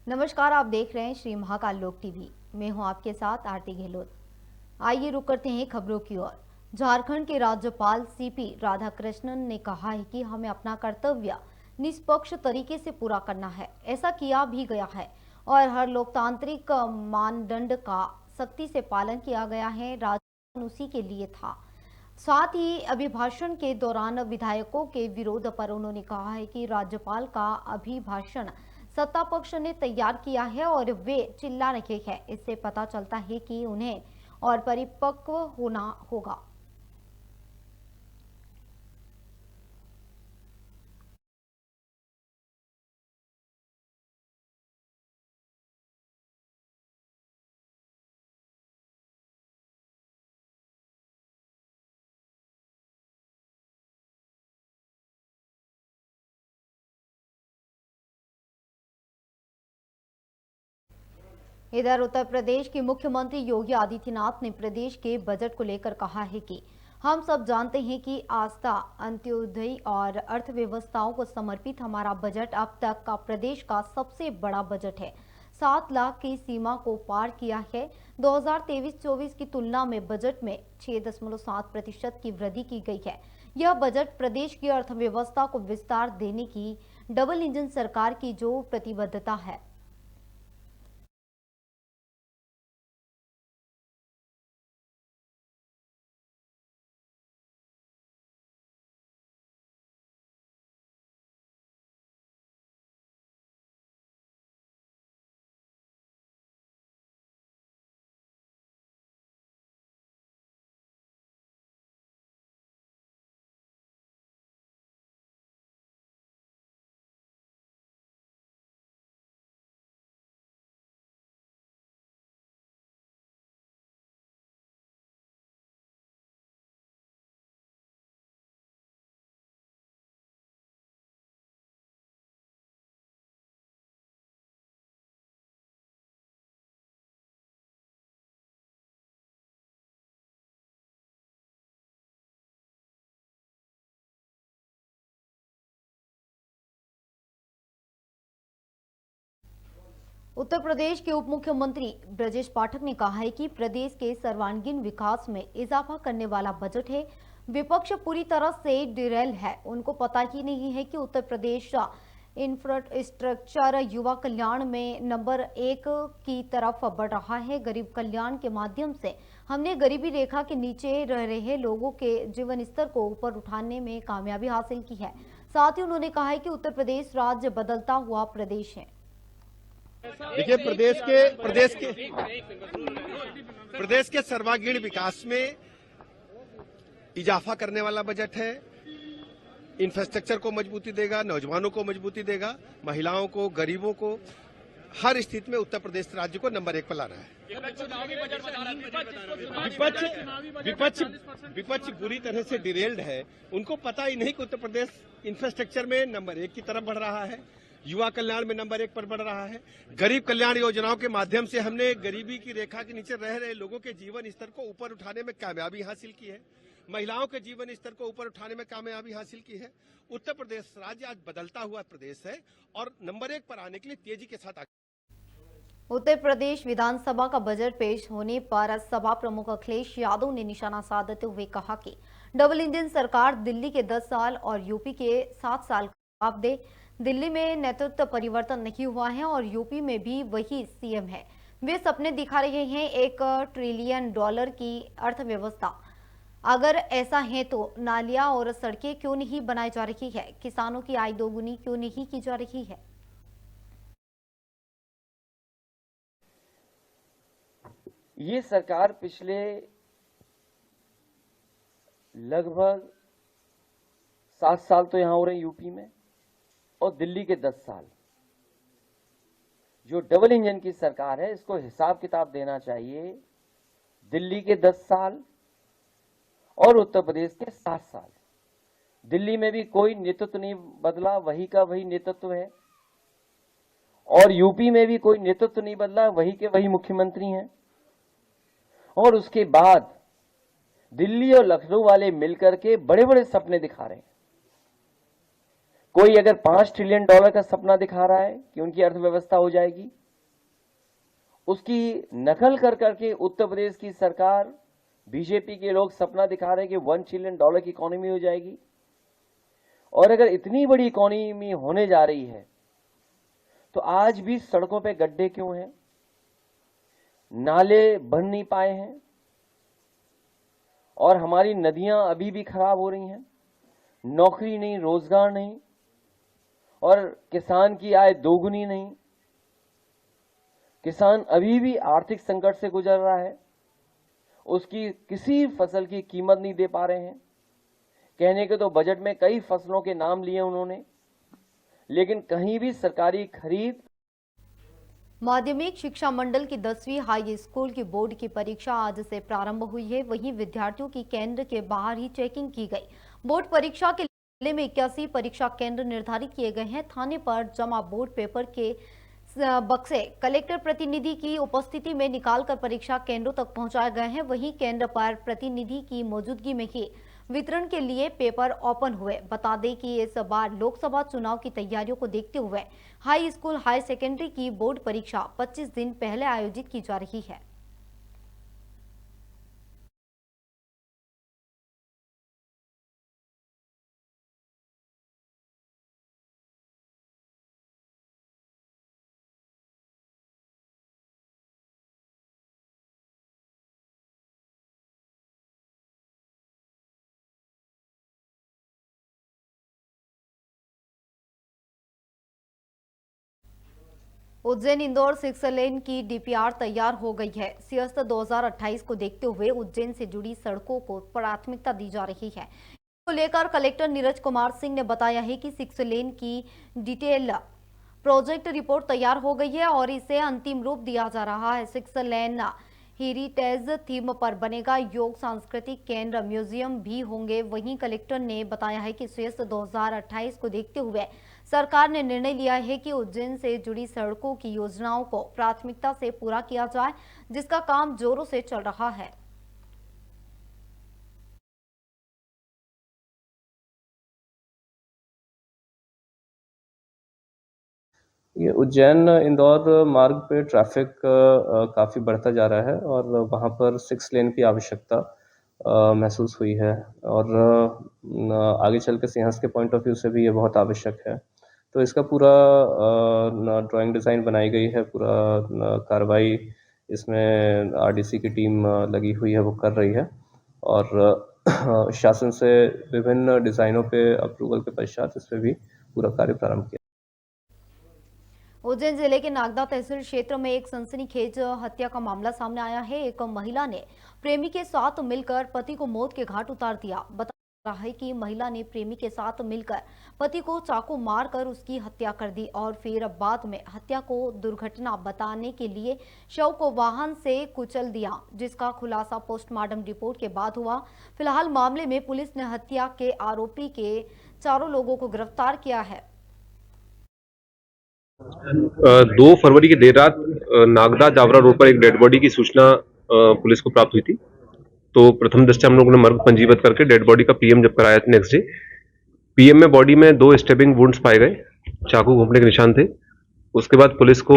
नमस्कार, आप देख रहे हैं श्री महाकाल लोक टीवी। मैं हूं आपके साथ आरती गहलोत। आइए रुक करते हैं खबरों की ओर। झारखंड के राज्यपाल सीपी राधाकृष्णन ने कहा है कि हमें अपना कर्तव्य निष्पक्ष तरीके से पूरा करना है। ऐसा किया भी गया है और हर लोकतांत्रिक मानदंड का सख्ती से पालन किया गया है। राजभवन उसी के लिए था। साथ ही अभिभाषण के दौरान विधायकों के विरोध पर उन्होंने कहा है कि राज्यपाल का अभिभाषण सत्ता पक्ष ने तैयार किया है और वे चिल्ला रहे हैं। इससे पता चलता है कि उन्हें और परिपक्व होना होगा। इधर उत्तर प्रदेश के मुख्यमंत्री योगी आदित्यनाथ ने प्रदेश के बजट को लेकर कहा है कि हम सब जानते हैं कि आस्था, अंत्योदय और अर्थव्यवस्थाओं को समर्पित हमारा बजट अब तक का प्रदेश का सबसे बड़ा बजट है। 7 लाख की सीमा को पार किया है। 2023-24 की तुलना में बजट में 6.7% की वृद्धि की गई है। यह बजट प्रदेश की अर्थव्यवस्था को विस्तार देने की डबल इंजन सरकार की जो प्रतिबद्धता है। उत्तर प्रदेश के उप मुख्यमंत्री ब्रजेश पाठक ने कहा है कि प्रदेश के सर्वांगीण विकास में इजाफा करने वाला बजट है। विपक्ष पूरी तरह से डिरेल है। उनको पता ही नहीं है कि उत्तर प्रदेश इंफ्रास्ट्रक्चर युवा कल्याण में नंबर 1 की तरफ बढ़ रहा है। गरीब कल्याण के माध्यम से हमने गरीबी रेखा के नीचे रह रहे लोगों के जीवन स्तर को ऊपर उठाने में कामयाबी हासिल की है। साथ ही उन्होंने कहा है कि उत्तर प्रदेश राज्य बदलता हुआ प्रदेश है। देखिए, प्रदेश के सर्वांगीण विकास में इजाफा करने वाला बजट है। इंफ्रास्ट्रक्चर को मजबूती देगा, नौजवानों को मजबूती देगा, महिलाओं को, गरीबों को हर स्थिति में उत्तर प्रदेश राज्य को नंबर 1 पर ला रहा है। विपक्ष बुरी तरह से डिरेल्ड है। उनको पता ही नहीं कि उत्तर प्रदेश इंफ्रास्ट्रक्चर में नंबर 1 की तरफ बढ़ रहा है, युवा कल्याण में नंबर 1 पर बढ़ रहा है। गरीब कल्याण योजनाओं के माध्यम से हमने गरीबी की रेखा के नीचे रह रहे लोगों के जीवन स्तर को ऊपर उठाने में कामयाबी हासिल की है। महिलाओं के जीवन स्तर को ऊपर उठाने में कामयाबी हासिल की है। उत्तर प्रदेश राज्य आज बदलता हुआ प्रदेश है और नंबर 1 पर आने के लिए तेजी के साथ आगे। उत्तर प्रदेश विधानसभा का बजट पेश होने पर सभा प्रमुख अखिलेश यादव ने निशाना साधते हुए कहा कि डबल इंजन सरकार दिल्ली के 10 साल और यूपी के 7 साल का जवाब दे। दिल्ली में नेतृत्व परिवर्तन नहीं हुआ है और यूपी में भी वही सीएम है। वे सपने दिखा रहे हैं $1 ट्रिलियन की अर्थव्यवस्था। अगर ऐसा है तो नालियां और सड़कें क्यों नहीं बनाई जा रही है? किसानों की आय दोगुनी क्यों नहीं की जा रही है? ये सरकार पिछले लगभग 7 साल तो यहां हो रहे यूपी में और दिल्ली के 10 साल। जो डबल इंजन की सरकार है, इसको हिसाब किताब देना चाहिए। दिल्ली के 10 साल और उत्तर प्रदेश के 7 साल। दिल्ली में भी कोई नेतृत्व नहीं बदला, वही का वही नेतृत्व है। और यूपी में भी कोई नेतृत्व नहीं बदला, वही के वही मुख्यमंत्री हैं। और उसके बाद दिल्ली और लखनऊ वाले मिलकर के बड़े बड़े सपने दिखा रहे हैं। कोई अगर $5 ट्रिलियन का सपना दिखा रहा है कि उनकी अर्थव्यवस्था हो जाएगी, उसकी नकल कर करके उत्तर प्रदेश की सरकार, बीजेपी के लोग सपना दिखा रहे हैं कि $1 ट्रिलियन की इकोनॉमी हो जाएगी। और अगर इतनी बड़ी इकोनॉमी होने जा रही है तो आज भी सड़कों पे गड्ढे क्यों हैं, नाले बन नहीं पाए हैं और हमारी नदियां अभी भी खराब हो रही हैं, नौकरी नहीं, रोजगार नहीं और किसान की आय दोगुनी नहीं। किसान अभी भी आर्थिक संकट से गुजर रहा है, उसकी किसी फसल की कीमत नहीं दे पा रहे हैं। कहने के तो बजट में कई फसलों के नाम लिए उन्होंने, लेकिन कहीं भी सरकारी खरीद। माध्यमिक शिक्षा मंडल की 10वीं हाई स्कूल की बोर्ड की परीक्षा आज से प्रारंभ हुई है। वहीं विद्यार्थियों की केंद्र के बाहर ही चेकिंग की गई। बोर्ड परीक्षा के जिले में 81 परीक्षा केंद्र निर्धारित किए गए हैं। थाने पर जमा बोर्ड पेपर के बक्से कलेक्टर प्रतिनिधि की उपस्थिति में निकालकर परीक्षा केंद्रों तक पहुंचाए गए हैं। वहीं केंद्र पर प्रतिनिधि की मौजूदगी में ही वितरण के लिए पेपर ओपन हुए। बता दें कि इस बार लोकसभा चुनाव की तैयारियों को देखते हुए हाई स्कूल हाई सेकेंडरी की बोर्ड परीक्षा 25 दिन पहले आयोजित की जा रही है। उज्जैन इंदौर 6 लेन की डीपीआर तैयार हो गई है। सियासत 2028 को देखते हुए उज्जैन से जुड़ी सड़कों को प्राथमिकता दी जा रही है। इसको लेकर कलेक्टर नीरज कुमार सिंह ने बताया है कि 6 लेन की डिटेल प्रोजेक्ट रिपोर्ट तैयार हो गई है और इसे अंतिम रूप दिया जा रहा है। 6 लेन हेरिटेज थीम पर बनेगा। योग सांस्कृतिक केंद्र, म्यूजियम भी होंगे। वहीं कलेक्टर ने बताया है कि सियासत 2028 को देखते हुए सरकार ने निर्णय लिया है कि उज्जैन से जुड़ी सड़कों की योजनाओं को प्राथमिकता से पूरा किया जाए, जिसका काम जोरों से चल रहा है। ये उज्जैन इंदौर मार्ग पे ट्रैफिक काफ़ी बढ़ता जा रहा है और वहाँ पर 6 लेन की आवश्यकता महसूस हुई है और आगे चल के सिंहस्थ के पॉइंट ऑफ व्यू से भी ये बहुत आवश्यक है। तो इसका पूरा ड्राइंग डिज़ाइन बनाई गई है, पूरा कार्रवाई इसमें आरडीसी की टीम लगी हुई है, वो कर रही है और शासन से विभिन्न डिज़ाइनों पे अप्रूवल के पश्चात इस पर भी पूरा कार्य प्रारंभ किया। उज्जैन जिले के नागदा तहसील क्षेत्र में एक सनसनीखेज हत्या का मामला सामने आया है। एक महिला ने प्रेमी के साथ मिलकर पति को मौत के घाट उतार दिया। बता रहा है कि महिला ने प्रेमी के साथ मिलकर पति को चाकू मारकर उसकी हत्या कर दी और फिर बाद में हत्या को दुर्घटना बताने के लिए शव को वाहन से कुचल दिया, जिसका खुलासा पोस्टमार्टम रिपोर्ट के बाद हुआ। फिलहाल मामले में पुलिस ने हत्या के आरोपी के 4 लोगों को गिरफ्तार किया है। 2 फरवरी की देर रात नागदा जावरा रोड पर एक डेड बॉडी की सूचना पुलिस को प्राप्त हुई थी। तो प्रथम दृष्टया हम लोगों ने मर्ग पंजीबद्ध करके डेड बॉडी का पीएम जब कराया था नेक्स्ट डे, पीएम में बॉडी में 2 स्टेबिंग वुंड्स पाए गए, चाकू घोंपने के निशान थे। उसके बाद पुलिस को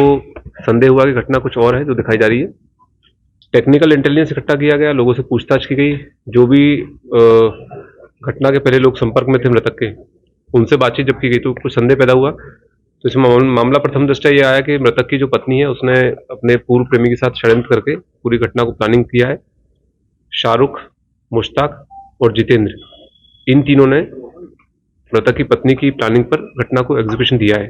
संदेह हुआ कि घटना कुछ और है जो दिखाई जा रही है। टेक्निकल इंटेलिजेंस इकट्ठा किया गया, लोगों से पूछताछ की गई। जो भी घटना के पहले लोग संपर्क में थे मृतक के, उनसे बातचीत जब की गई तो कुछ संदेह पैदा हुआ। तो इस मामला प्रथम दृष्टया ये आया कि मृतक की जो पत्नी है उसने अपने पूर्व प्रेमी के साथ षड्यंत्र करके पूरी घटना को प्लानिंग किया है। शाहरुख, मुश्ताक और जितेंद्र, इन तीनों ने मृतक की पत्नी की प्लानिंग पर घटना को एग्जीक्यूशन दिया है।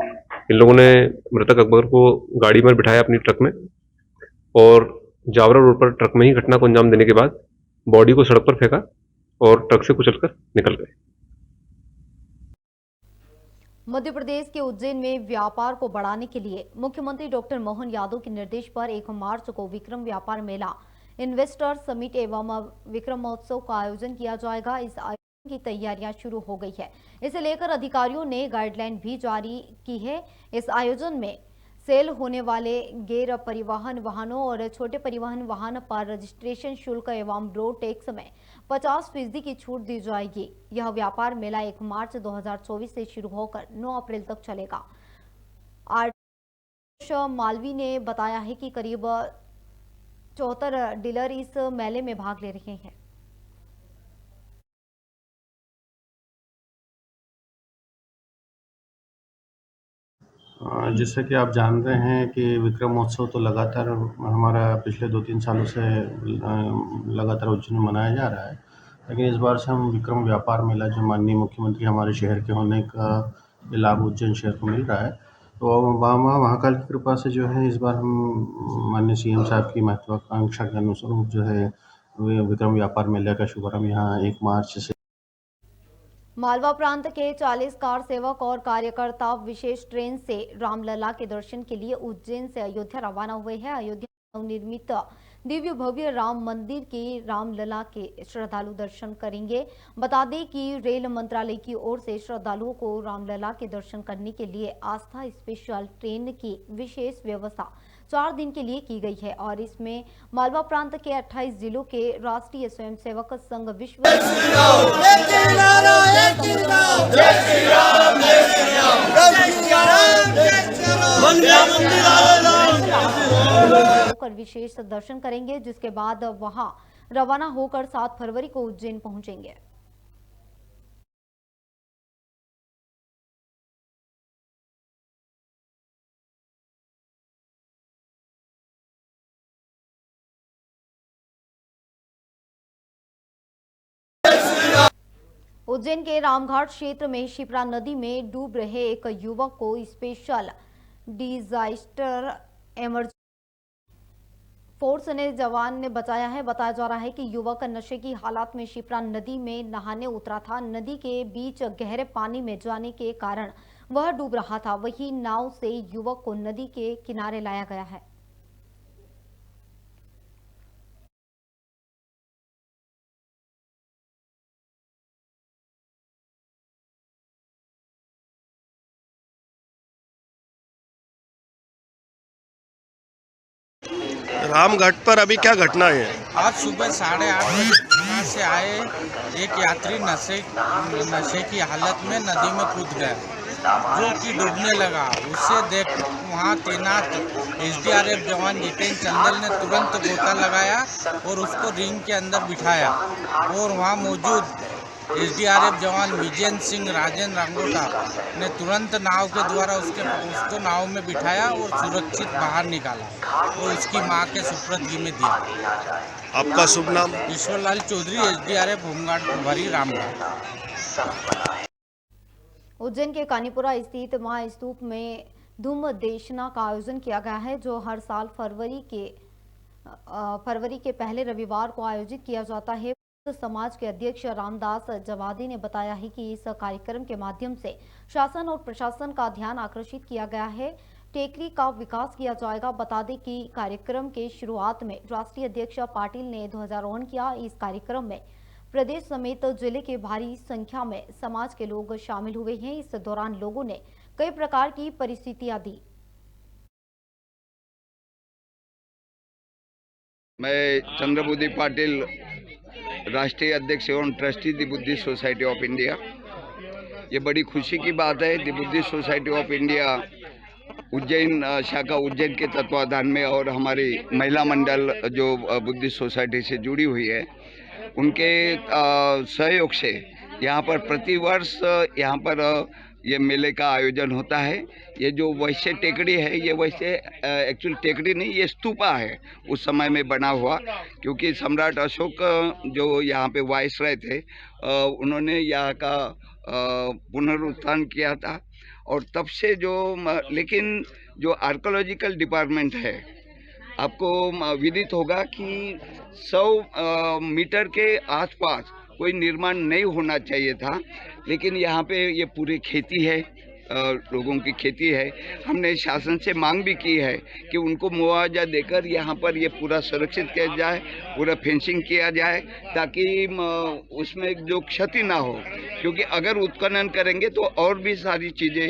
इन लोगों ने मृतक अकबर को गाड़ी में बिठाया अपनी ट्रक में और जावरा रोड पर ट्रक में ही घटना को अंजाम देने के बाद बॉडी को सड़क पर फेंका और ट्रक से कुचलकर निकल गए। मध्य प्रदेश के उज्जैन में व्यापार को बढ़ाने के लिए मुख्यमंत्री डॉक्टर मोहन यादव के निर्देश पर 1 मार्च को विक्रम व्यापार मेला, इन्वेस्टर समिट एवं विक्रम महोत्सव का आयोजन किया जाएगा। इस आयोजन की तैयारियां शुरू हो गई है। इसे लेकर अधिकारियों ने गाइडलाइन भी जारी की है। इस आयोजन में सेल होने वाले गैर परिवहन वाहनों और छोटे परिवहन वाहन पर रजिस्ट्रेशन शुल्क एवं रोड टैक्स में 50% की छूट दी जाएगी। यह व्यापार मेला 1 मार्च 2024 से शुरू होकर 9 अप्रैल तक चलेगा। आर्ष मालवी ने बताया है कि करीब 74 डीलर इस मेले में भाग ले रहे हैं। जैसे कि आप जान रहे हैं कि विक्रम महोत्सव तो लगातार हमारा पिछले 2-3 सालों से लगातार उज्जैन में मनाया जा रहा है, लेकिन इस बार से हम विक्रम व्यापार मेला जो माननीय मुख्यमंत्री हमारे शहर के होने का ये लाभ उज्जैन शहर को मिल रहा है, तो महाकाल की कृपा से जो है इस बार हम माननीय सीएम साहब की महत्वाकांक्षा के अनुसार जो है विक्रम व्यापार मेले का शुभारंभ यहाँ 1 मार्च से मालवा प्रांत के 40 कार सेवक और कार्यकर्ता विशेष ट्रेन से रामलला के दर्शन के लिए उज्जैन से अयोध्या रवाना हुए हैं। अयोध्या नवनिर्मित दिव्य भव्य राम मंदिर के रामलला के श्रद्धालु दर्शन करेंगे। बता दें कि रेल मंत्रालय की ओर से श्रद्धालुओं को रामलला के दर्शन करने के लिए आस्था स्पेशल ट्रेन की विशेष व्यवस्था 4 दिन के लिए की गई है और इसमें मालवा प्रांत के 28 जिलों के राष्ट्रीय स्वयंसेवक संघ विश्व होकर विशेष दर्शन करेंगे, जिसके बाद वहां रवाना होकर 7 फरवरी को उज्जैन पहुंचेंगे। उज्जैन के रामघाट क्षेत्र में शिप्रा नदी में डूब रहे एक युवक को स्पेशल डिजास्टर इमरजेंसी फोर्स ने जवान ने बचाया है। बताया जा रहा है कि युवक नशे की हालत में शिप्रा नदी में नहाने उतरा था। नदी के बीच गहरे पानी में जाने के कारण वह डूब रहा था। वही नाव से युवक को नदी के किनारे लाया गया है। रामघाट पर अभी क्या घटना है? आज सुबह 8:30 बजे यहाँ से आए एक यात्री नशे की हालत में नदी में कूद गया, जो कि डूबने लगा। उसे देख वहाँ तैनात SDRF जवान जितेंद्र चंदल ने तुरंत गोता लगाया और उसको रिंग के अंदर बिठाया और वहाँ मौजूद SDRF जवान विजेंद्र सिंह राजेंद्र रांगोटा ने तुरंत नाव के द्वारा उसको नाव में बिठाया और सुरक्षित बाहर निकाला और उसकी मां के सुपुर्दगी में दिया। आपका शुभ नाम? ईश्वरलाल चौधरी, SDRF होमगार्ड प्रभारी रामगढ़। उज्जैन के कानीपुरा स्थित महास्तूप में धूम देशना का आयोजन किया गया है, जो हर साल फरवरी के पहले रविवार को आयोजित किया जाता है। समाज के अध्यक्ष रामदास जवादी ने बताया है कि इस कार्यक्रम के माध्यम से शासन और प्रशासन का ध्यान आकर्षित किया गया है। टेकरी का विकास किया जाएगा। बता दें कि कार्यक्रम के शुरुआत में राष्ट्रीय अध्यक्ष पाटिल ने ध्वजारोहण किया। इस कार्यक्रम में प्रदेश समेत जिले के भारी संख्या में समाज के लोग शामिल हुए हैं। इस दौरान लोगों ने कई प्रकार की परिस्थितियां दी। मैं चंद्रबुद्धि पाटिल, राष्ट्रीय अध्यक्ष एवं trustee the Buddhist society of India. ये बड़ी खुशी की बात है, दी Buddhist society of India Ujjain शाखा उज्जैन के तत्वाधान में और हमारी महिला मंडल जो बुद्धिस्ट सोसाइटी से जुड़ी हुई है, उनके सहयोग से यहाँ पर प्रतिवर्ष यहाँ पर ये मेले का आयोजन होता है। ये जो वैश्य टेकड़ी है, ये वैसे एक्चुअल टेकड़ी नहीं, ये स्तूपा है उस समय में बना हुआ, क्योंकि सम्राट अशोक जो यहाँ पे वायसराय थे, उन्होंने यहाँ का पुनरुत्थान किया था और तब से लेकिन जो आर्कोलॉजिकल डिपार्टमेंट है, आपको विदित होगा कि 100 मीटर के आसपास कोई निर्माण नहीं होना चाहिए था, लेकिन यहाँ पे ये पूरी खेती है, लोगों की खेती है। हमने शासन से मांग भी की है कि उनको मुआवजा देकर यहाँ पर ये पूरा सुरक्षित किया जाए, पूरा फेंसिंग किया जाए, ताकि उसमें जो क्षति ना हो, क्योंकि अगर उत्खनन करेंगे तो और भी सारी चीज़ें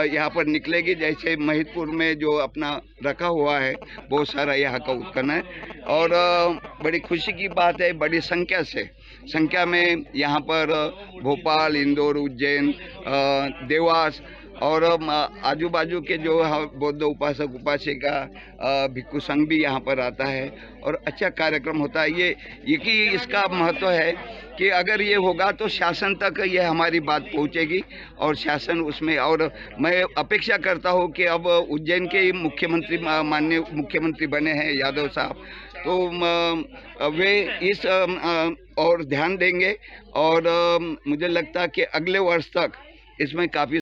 यहाँ पर निकलेगी। जैसे महिदपुर में जो अपना रखा हुआ है, बहुत सारा यहाँ का उत्खनन है। और बड़ी खुशी की बात है, बड़ी संख्या से संख्या में यहाँ पर भोपाल, इंदौर, उज्जैन, देवास और आजू बाजू के जो बौद्ध उपासक उपासिका भिक्षु संघ भी यहाँ पर आता है और अच्छा कार्यक्रम होता है। ये कि इसका महत्व है कि अगर ये होगा तो शासन तक ये हमारी बात पहुँचेगी और शासन उसमें, और मैं अपेक्षा करता हूँ कि अब उज्जैन के मुख्यमंत्री, माननीय मुख्यमंत्री बने हैं यादव साहब, तो वे इस और ध्यान देंगे और मुझे लगता है कि अगले वर्ष तक इसमें काफ़ी